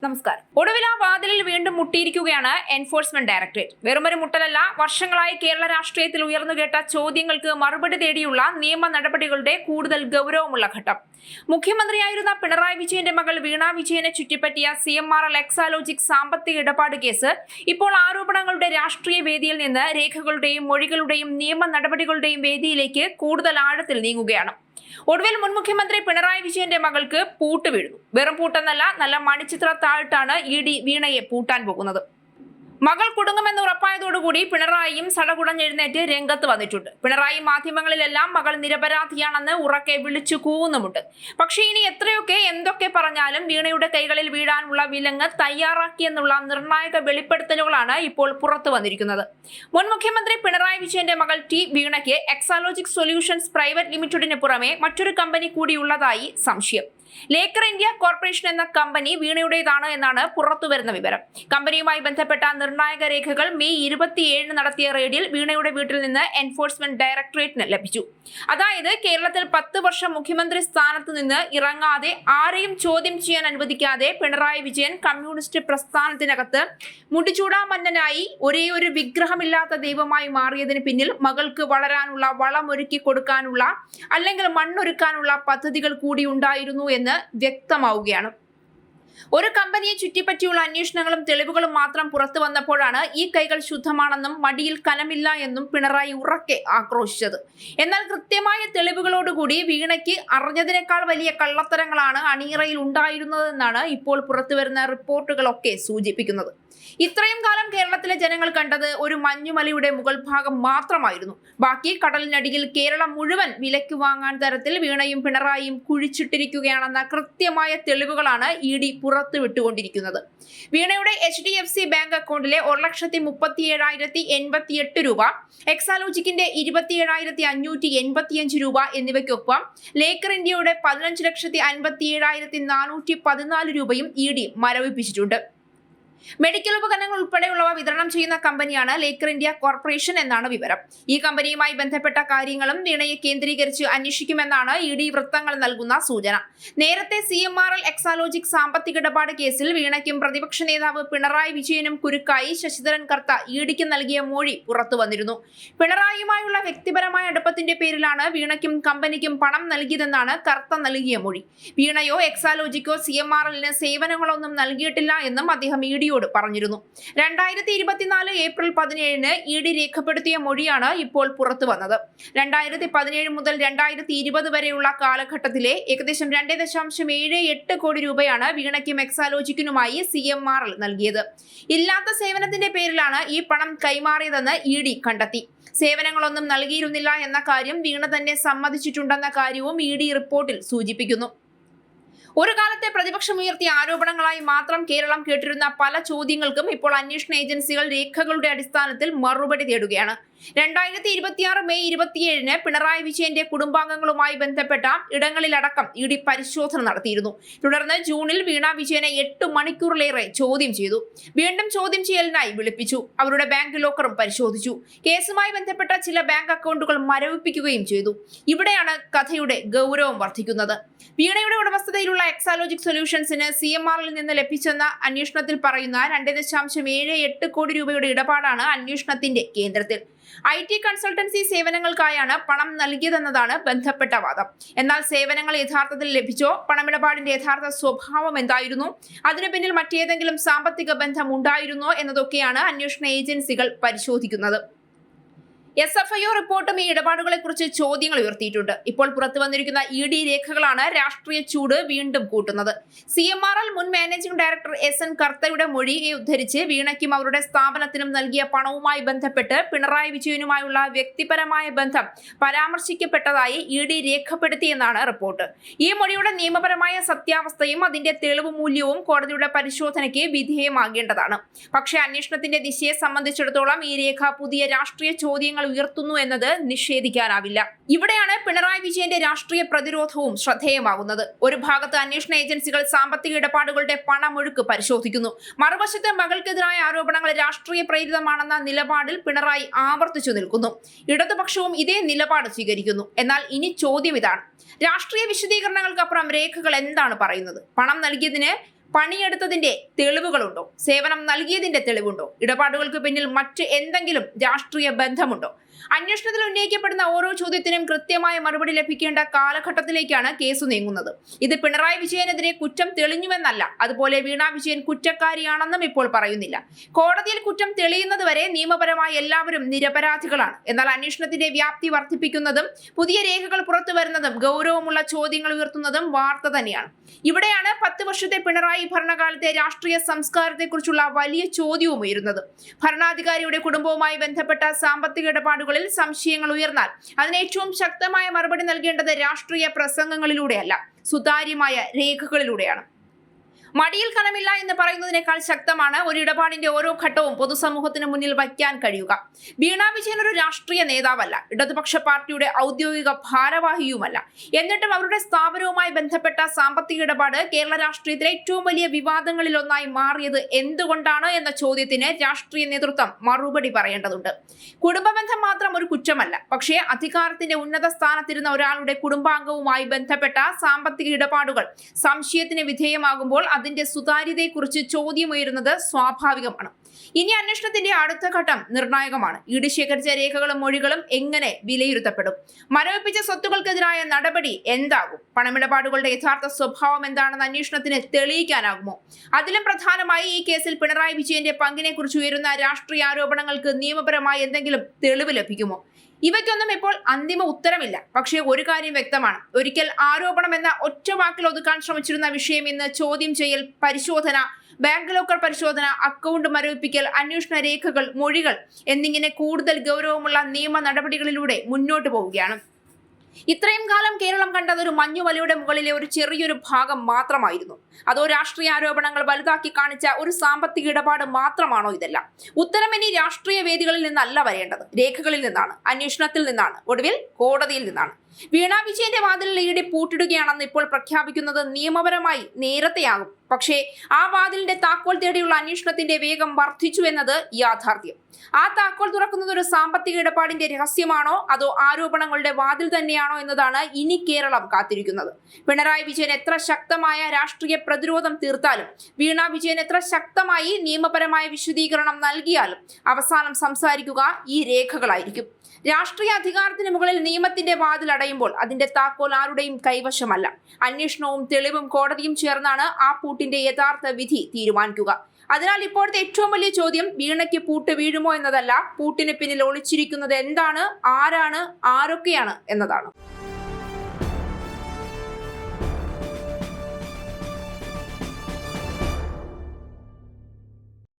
നമസ്കാരം. ഒടുവിൽ ആ വാതിലിൽ വീണ്ടും മുട്ടിയിരിക്കുകയാണ് എൻഫോഴ്സ്മെന്റ് ഡയറക്ടറേറ്റ്. വെറുമൊരു മുട്ടലല്ല, വർഷങ്ങളായി കേരള രാഷ്ട്രീയത്തിൽ ഉയർന്നുകേട്ട ചോദ്യങ്ങൾക്ക് മറുപടി തേടിയുള്ള നിയമ നടപടികളുടെ കൂടുതൽ ഗൗരവമുള്ള ഘട്ടം. മുഖ്യമന്ത്രിയായിരുന്ന പിണറായി വിജയന്റെ മകൾ വീണ വിജയനെ ചുറ്റിപ്പറ്റിയ CMRL എക്സാലോജിക് സാമ്പത്തിക ഇടപാട് കേസ് ഇപ്പോൾ ആരോപണങ്ങളുടെ രാഷ്ട്രീയ വേദിയിൽ നിന്ന് രേഖകളുടെയും മൊഴികളുടെയും നിയമ നടപടികളുടെയും വേദിയിലേക്ക് കൂടുതൽ ആഴത്തിൽ നീങ്ങുകയാണ്. ഒടുവിൽ മുൻ മുഖ്യമന്ത്രി പിണറായി വിജയന്റെ മകൾക്ക് പൂട്ട് വീഴുന്നു. വെറും പൂട്ടെന്നല്ല, നല്ല മണിച്ചിത്രത്താഴിട്ടാണ് ED വീണയെ പൂട്ടാൻ പോകുന്നത്. മകൾ കുടുങ്ങുമെന്ന് ഉറപ്പായതോടുകൂടി പിണറായിയും സടകുടഞ്ഞെഴുന്നേറ്റ് രംഗത്ത് വന്നിട്ടുണ്ട്. പിണറായി മാധ്യമങ്ങളിലെല്ലാം മകൾ നിരപരാധിയാണെന്ന് ഉറക്കെ വിളിച്ചു കൂവുന്നുമുണ്ട്. പക്ഷേ ഇനി എത്രയൊക്കെ എന്തൊക്കെ പറഞ്ഞാലും വീണയുടെ കൈകളിൽ വീഴാനുള്ള വിലങ്ങ് തയ്യാറാക്കിയെന്നുള്ള നിർണായക വെളിപ്പെടുത്തലുകളാണ് ഇപ്പോൾ പുറത്തു വന്നിരിക്കുന്നത്. മുൻ മുഖ്യമന്ത്രി പിണറായി വിജയന്റെ മകൾ വീണയ്ക്ക് എക്സാലോജിക് സൊല്യൂഷൻസ് പ്രൈവറ്റ് ലിമിറ്റഡിന് പുറമെ മറ്റൊരു കമ്പനി കൂടിയുള്ളതായി സംശയം. ലേക്കർ ഇന്ത്യ കോർപ്പറേഷൻ എന്ന കമ്പനി വീണയുടേതാണ് എന്നാണ് പുറത്തുവരുന്ന വിവരം. കമ്പനിയുമായി ബന്ധപ്പെട്ട നിർണായക രേഖകൾ മെയ് 27 നടത്തിയ റെയ്ഡിൽ വീണയുടെ വീട്ടിൽ നിന്ന് എൻഫോഴ്സ്മെന്റ് ഡയറക്ടറേറ്റിന് ലഭിച്ചു. അതായത് കേരളത്തിൽ 10 വർഷം മുഖ്യമന്ത്രി സ്ഥാനത്ത് നിന്ന് ഇറങ്ങാതെ ആരെയും ചോദ്യം ചെയ്യാൻ അനുവദിക്കാതെ പിണറായി വിജയൻ കമ്മ്യൂണിസ്റ്റ് പ്രസ്ഥാനത്തിനകത്ത് മുടിചൂടാമന്നനായി ഒരേയൊരു വിഗ്രഹമില്ലാത്ത ദൈവമായി മാറിയതിന് പിന്നിൽ മകൾക്ക് വളരാനുള്ള വളമൊരുക്കി കൊടുക്കാനുള്ള അല്ലെങ്കിൽ മണ്ണൊരുക്കാനുള്ള പദ്ധതികൾ കൂടി ഉണ്ടായിരുന്നു എന്ന് വ്യക്തമാവുകയാണ്. ഒരു കമ്പനിയെ ചുറ്റിപ്പറ്റിയുള്ള അന്വേഷണങ്ങളും തെളിവുകളും മാത്രം പുറത്തു വന്നപ്പോഴാണ് ഈ കൈകൾ ശുദ്ധമാണെന്നും മടിയിൽ കനമില്ല എന്നും പിണറായി ഉറക്കെ ആക്രോശിച്ചത്. എന്നാൽ കൃത്യമായ തെളിവുകളോടുകൂടി വീണയ്ക്ക് അറിഞ്ഞതിനേക്കാൾ വലിയ കള്ളത്തരങ്ങളാണ് അണിയറയിൽ ഉണ്ടായിരുന്നതെന്നാണ് ഇപ്പോൾ പുറത്തുവരുന്ന റിപ്പോർട്ടുകളൊക്കെ സൂചിപ്പിക്കുന്നത്. ഇത്രയും കാലം കേരളത്തിലെ ജനങ്ങൾ കണ്ടത് ഒരു മഞ്ഞുമലയുടെ മുകൾ ഭാഗം മാത്രമായിരുന്നു. ബാക്കി കടലിനടിയിൽ കേരളം മുഴുവൻ വിലയ്ക്ക് വാങ്ങാൻ തരത്തിൽ വീണയും പിണറായിയും കുഴിച്ചിട്ടിരിക്കുകയാണെന്ന കൃത്യമായ തെളിവുകളാണ് ED പുറത്തുവിട്ടുകൊണ്ടിരിക്കുന്നത്. വീണയുടെ HDFC ബാങ്ക് അക്കൗണ്ടിലെ 1,37,088 രൂപ, എക്സാലോജിക്കിന്റെ 27,585 രൂപ എന്നിവയ്ക്കൊപ്പം ലേക്കർ ഇന്ത്യയുടെ 15,57,414 രൂപയും ED മരവിപ്പിച്ചിട്ടുണ്ട്. മെഡിക്കൽ ഉപകരണങ്ങൾ ഉൾപ്പെടെയുള്ളവ വിതരണം ചെയ്യുന്ന കമ്പനിയാണ് ലേക്കർ ഇന്ത്യ കോർപ്പറേഷൻ എന്നാണ് വിവരം. ഈ കമ്പനിയുമായി ബന്ധപ്പെട്ട കാര്യങ്ങളും വീണയെ കേന്ദ്രീകരിച്ച് അന്വേഷിക്കുമെന്നാണ് ED വൃത്തങ്ങൾ നൽകുന്ന സൂചന. നേരത്തെ CMRL എക്സാലോജിക് സാമ്പത്തിക ഇടപാട് കേസിൽ വീണയ്ക്കും പ്രതിപക്ഷ നേതാവ് പിണറായി വിജയനും കുരുക്കായി ശശിധരൻ കർത്ത EDക്ക് നൽകിയ മൊഴി പുറത്തു വന്നിരുന്നു. പിണറായിയുമായുള്ള വ്യക്തിപരമായ അടുപ്പത്തിന്റെ പേരിലാണ് വീണയ്ക്കും കമ്പനിക്കും പണം നൽകിയതെന്നാണ് കർത്ത നൽകിയ മൊഴി. വീണയോ എക്സാലോജിക്കോ CMRLന് സേവനങ്ങളൊന്നും നൽകിയിട്ടില്ല എന്നും അദ്ദേഹം EDയോട് പറഞ്ഞിരുന്നു. 2024 ഏപ്രിൽ 17 ED രേഖപ്പെടുത്തിയ മൊഴിയാണ് ഇപ്പോൾ പുറത്തു വന്നത്. 2017 മുതൽ 2020 വരെയുള്ള കാലഘട്ടത്തിലെ ഏകദേശം 2.78 കോടി രൂപയാണ് വീണയ്ക്കും എക്സാലോജിക്കിനുമായി CMRL നൽകിയത്. ഇല്ലാത്ത സേവനത്തിന്റെ പേരിലാണ് ഈ പണം കൈമാറിയതെന്ന് ED കണ്ടെത്തി. സേവനങ്ങളൊന്നും നൽകിയിരുന്നില്ല എന്ന കാര്യം വീണ തന്നെ സമ്മതിച്ചിട്ടുണ്ടെന്ന കാര്യവും ED റിപ്പോർട്ടിൽ സൂചിപ്പിക്കുന്നു. ഒരു കാലത്തെ പ്രതിപക്ഷം ഉയർത്തിയ ആരോപണങ്ങളായി മാത്രം കേരളം കേട്ടിരുന്ന പല ചോദ്യങ്ങൾക്കും ഇപ്പോൾ അന്വേഷണ ഏജൻസികൾ രേഖകളുടെ അടിസ്ഥാനത്തിൽ മറുപടി തേടുകയാണ്. 2026 മെയ് 27 പിണറായി വിജയന്റെ കുടുംബാംഗങ്ങളുമായി ബന്ധപ്പെട്ട ഇടങ്ങളിലടക്കം ED പരിശോധന നടത്തിയിരുന്നു. തുടർന്ന് ജൂണിൽ വീണ വിജയനെ 8 മണിക്കൂറിലേറെ ചോദ്യം ചെയ്തു. വീണ്ടും ചോദ്യം ചെയ്യലിനായി വിളിപ്പിച്ചു. അവരുടെ ബാങ്ക് ലോക്കറും പരിശോധിച്ചു. കേസുമായി ബന്ധപ്പെട്ട ചില ബാങ്ക് അക്കൗണ്ടുകൾ മരവിപ്പിക്കുകയും ചെയ്തു. ഇവിടെയാണ് കഥയുടെ ഗൗരവം വർദ്ധിക്കുന്നത്. വീണയുടെ ഉടമസ്ഥതയിലുള്ള എക്സാലോജിക് സൊല്യൂഷൻസിന് CMRL നിന്ന് ലഭിച്ചെന്ന അന്വേഷണത്തിൽ പറയുന്ന 2.78 കോടി രൂപയുടെ ഇടപാടാണ് അന്വേഷണത്തിന്റെ കേന്ദ്രത്തിൽ. IT കൺസൾട്ടൻസി സേവനങ്ങൾക്കായാണ് പണം നൽകിയതെന്നതാണ് ബന്ധപ്പെട്ട വാദം. എന്നാൽ സേവനങ്ങൾ യഥാർത്ഥത്തിൽ ലഭിച്ചോ, പണമിടപാടിന്റെ യഥാർത്ഥ സ്വഭാവം എന്തായിരുന്നു, അതിനു പിന്നിൽ മറ്റേതെങ്കിലും സാമ്പത്തിക ബന്ധം ഉണ്ടായിരുന്നോ എന്നതൊക്കെയാണ് അന്വേഷണ ഏജൻസികൾ പരിശോധിക്കുന്നത്. SFIO റിപ്പോർട്ടും ഈ ഇടപാടുകളെക്കുറിച്ച് ചോദ്യങ്ങൾ ഉയർത്തിയിട്ടുണ്ട്. ഇപ്പോൾ പുറത്തു വന്നിരിക്കുന്ന ED രേഖകളാണ് രാഷ്ട്രീയ ചൂട് വീണ്ടും കൂട്ടുന്നത്. CMRL മുൻ മാനേജിംഗ് ഡയറക്ടർ SN കർത്തയുടെ മൊഴിയെ ഉദ്ധരിച്ച് വീണയ്ക്കും അവരുടെ സ്ഥാപനത്തിനും നൽകിയ പണവുമായി ബന്ധപ്പെട്ട് പിണറായി വിജയനുമായുള്ള വ്യക്തിപരമായ ബന്ധം പരാമർശിക്കപ്പെട്ടതായി ED രേഖപ്പെടുത്തിയെന്നാണ് റിപ്പോർട്ട്. ഈ മൊഴിയുടെ നിയമപരമായ സത്യാവസ്ഥയും അതിന്റെ തെളിവ് മൂല്യവും കോടതിയുടെ പരിശോധനയ്ക്ക് വിധേയമാകേണ്ടതാണ്. പക്ഷേ അന്വേഷണത്തിന്റെ ദിശയെ സംബന്ധിച്ചിടത്തോളം ഈ രേഖ പുതിയ രാഷ്ട്രീയ ചോദ്യങ്ങൾ ഉയർത്തുന്നു എന്നത് നിഷേധിക്കാനാവില്ല. ഇവിടെയാണ് പിണറായി വിജയന്റെ രാഷ്ട്രീയ പ്രതിരോധവും ശ്രദ്ധേയമാകുന്നത്. ഒരു ഭാഗത്ത് അന്വേഷണ ഏജൻസികൾ സാമ്പത്തിക ഇടപാടുകളുടെ പണമൊഴുക്ക് പരിശോധിക്കുന്നു. മറുവശത്ത് മകൾക്കെതിരായ ആരോപണങ്ങൾ രാഷ്ട്രീയ പ്രേരിതമാണെന്ന നിലപാടിൽ പിണറായി ആവർത്തിച്ചു നിൽക്കുന്നു. ഇടതുപക്ഷവും ഇതേ നിലപാട് സ്വീകരിക്കുന്നു. എന്നാൽ ഇനി ചോദ്യം ഇതാണ്: രാഷ്ട്രീയ വിശദീകരണങ്ങൾക്കപ്പുറം രേഖകൾ എന്താണ് പറയുന്നത്? പണം നൽകിയതിന് പണിയെടുത്തതിന്റെ തെളിവുകളുണ്ടോ? സേവനം നൽകിയതിന്റെ തെളിവുണ്ടോ? ഇടപാടുകൾക്ക് പിന്നിൽ മറ്റ് എന്തെങ്കിലും രാഷ്ട്രീയ ബന്ധമുണ്ടോ? അന്വേഷണത്തിൽ ഉന്നയിക്കപ്പെടുന്ന ഓരോ ചോദ്യത്തിനും കൃത്യമായ മറുപടി ലഭിക്കേണ്ട കാലഘട്ടത്തിലേക്കാണ് കേസ് നീങ്ങുന്നത്. ഇത് പിണറായി വിജയനെതിരെ കുറ്റം തെളിഞ്ഞുവെന്നല്ല, അതുപോലെ വീണ വിജയൻ കുറ്റക്കാരിയാണെന്നും ഇപ്പോൾ പറയുന്നില്ല. കോടതിയിൽ കുറ്റം തെളിയുന്നതുവരെ നിയമപരമായി എല്ലാവരും നിരപരാധികളാണ്. എന്നാൽ അന്വേഷണത്തിന്റെ വ്യാപ്തി വർദ്ധിപ്പിക്കുന്നതും പുതിയ രേഖകൾ പുറത്തു വരുന്നതും ഗൗരവമുള്ള ചോദ്യങ്ങൾ ഉയർത്തുന്നതും വാർത്ത തന്നെയാണ്. ഇവിടെയാണ് 10 വർഷത്തെ പിണറായി ഭരണകാലത്തെ രാഷ്ട്രീയ സംസ്കാരത്തെക്കുറിച്ചുള്ള വലിയ ചോദ്യവും ഉയരുന്നത്. ഭരണാധികാരിയുടെ കുടുംബവുമായി ബന്ധപ്പെട്ട സാമ്പത്തിക ഇടപാടുകളിൽ സംശയങ്ങൾ ഉയർന്നാൽ അതിന് ഏറ്റവും ശക്തമായ മറുപടി നൽകേണ്ടത് രാഷ്ട്രീയ പ്രസംഗങ്ങളിലൂടെയല്ല, സുതാര്യമായ രേഖകളിലൂടെയാണ്. മടിയിൽ കനമില്ല എന്ന് പറയുന്നതിനേക്കാൾ ശക്തമാണ് ഒരു ഇടപാടിന്റെ ഓരോ ഘട്ടവും പൊതുസമൂഹത്തിന് മുന്നിൽ വയ്ക്കാൻ കഴിയുക. വീണ വിജയൻ ഒരു രാഷ്ട്രീയ നേതാവല്ല, ഇടതുപക്ഷ പാർട്ടിയുടെ ഔദ്യോഗിക ഭാരവാഹിയുമല്ല. എന്നിട്ടും അവരുടെ സ്ഥാപനവുമായി ബന്ധപ്പെട്ട സാമ്പത്തിക ഇടപാട് കേരള രാഷ്ട്രീയത്തിലെ ഏറ്റവും വലിയ വിവാദങ്ങളിൽ ഒന്നായി മാറിയത് എന്തുകൊണ്ടാണ് എന്ന ചോദ്യത്തിന് രാഷ്ട്രീയ നേതൃത്വം മറുപടി പറയേണ്ടതുണ്ട്. കുടുംബബന്ധം മാത്രം ഒരു കുറ്റമല്ല, പക്ഷേ അധികാരത്തിന്റെ ഉന്നത സ്ഥാനത്തിരുന്ന ഒരാളുടെ കുടുംബാംഗവുമായി ബന്ധപ്പെട്ട സാമ്പത്തിക ഇടപാടുകൾ സംശയത്തിന് വിധേയമാകുമ്പോൾ അതിന്റെ സുതാര്യതയെക്കുറിച്ച് ചോദ്യമുയരുന്നത് സ്വാഭാവികമാണ്. ഇനി അന്വേഷണത്തിന്റെ അടുത്ത ഘട്ടം നിർണായകമാണ്. ഇഡി ശേഖരിച്ച രേഖകളും മൊഴികളും എങ്ങനെ വിലയിരുത്തപ്പെടും? മരവിപ്പിച്ച സ്വത്തുക്കൾക്കെതിരായ നടപടി എന്താകും? പണമിടപാടുകളുടെ യഥാർത്ഥ സ്വഭാവം എന്താണെന്ന് അന്വേഷണത്തിന് തെളിയിക്കാനാകുമോ? അതിലും പ്രധാനമായി ഈ കേസിൽ പിണറായി വിജയന്റെ പങ്കിനെ കുറിച്ച് ഉയരുന്ന രാഷ്ട്രീയ ആരോപണങ്ങൾക്ക് നിയമപരമായി എന്തെങ്കിലും തെളിവ് ലഭിക്കുമോ? ഇവയ്ക്കൊന്നും ഇപ്പോൾ അന്തിമ ഉത്തരമില്ല. പക്ഷേ ഒരു കാര്യം വ്യക്തമാണ്, ഒരിക്കൽ ആരോപണം എന്ന ഒറ്റ വാക്കിൽ ഒതുക്കാൻ ശ്രമിച്ചിരുന്ന വിഷയം ഇന്ന് ചോദ്യം ചെയ്യൽ, പരിശോധന, ബാങ്ക് ലോക്കർ പരിശോധന, അക്കൗണ്ട് മരവിപ്പിക്കൽ, അന്വേഷണ രേഖകൾ, മൊഴികൾ എന്നിങ്ങനെ കൂടുതൽ ഗൗരവമുള്ള നിയമ നടപടികളിലൂടെ മുന്നോട്ട് പോവുകയാണ്. ഇത്രയും കാലം കേരളം കണ്ടത് ഒരു മഞ്ഞുമലയുടെ മുകളിലെ ഒരു ചെറിയൊരു ഭാഗം മാത്രമായിരുന്നു. അതോ രാഷ്ട്രീയ ആരോപണങ്ങൾ വലുതാക്കി കാണിച്ച ഒരു സാമ്പത്തിക ഇടപാട് മാത്രമാണോ ഇതെല്ലാം? ഉത്തരം ഇനി രാഷ്ട്രീയ വേദികളിൽ നിന്നല്ല വരേണ്ടത്, രേഖകളിൽ നിന്നാണ്, അന്വേഷണത്തിൽ നിന്നാണ്, ഒടുവിൽ കോടതിയിൽ നിന്നാണ്. വീണ വിജയന്റെ വാതിലിൽ ഈടി പൂട്ടിടുകയാണെന്ന് ഇപ്പോൾ പ്രഖ്യാപിക്കുന്നത് നിയമപരമായി നേരത്തെയാകും. പക്ഷേ ആ വാതിലിന്റെ താക്കോൽ തേടിയുള്ള അന്വേഷണത്തിന്റെ വേഗം വർദ്ധിച്ചു എന്നത് യാഥാർത്ഥ്യം. ആ താക്കോൽ തുറക്കുന്നത് ഒരു സാമ്പത്തിക ഇടപാടിന്റെ രഹസ്യമാണോ അതോ ആരോപണങ്ങളുടെ വാതിൽ തന്നെയാണോ എന്നതാണ് ഇനി കേരളം കാത്തിരിക്കുന്നത്. പിണറായി വിജയൻ എത്ര ശക്തമായ രാഷ്ട്രീയ പ്രതിരോധം തീർത്താലും, വീണ വിജയൻ എത്ര ശക്തമായി നിയമപരമായ വിശദീകരണം നൽകിയാലും അവസാനം സംസാരിക്കുക ഈ രേഖകളായിരിക്കും. രാഷ്ട്രീയ അധികാരത്തിന് മുകളിൽ നിയമത്തിന്റെ വാതിൽ അടയുമ്പോൾ അതിന്റെ താക്കോൽ ആരുടെയും കൈവശമല്ല. അന്വേഷണവും തെളിവും കോടതിയും ചേർന്നാണ് ആ പൂട്ടിന്റെ യഥാർത്ഥ വിധി തീരുമാനിക്കുക. അതിനാൽ ഇപ്പോഴത്തെ ഏറ്റവും വലിയ ചോദ്യം വീണയ്ക്ക് പൂട്ട് വീഴുമോ എന്നതല്ല, പൂട്ടിന് പിന്നിൽ ഒളിച്ചിരിക്കുന്നത് എന്താണ്, ആരാണ്, ആരൊക്കെയാണ് എന്നതാണ്.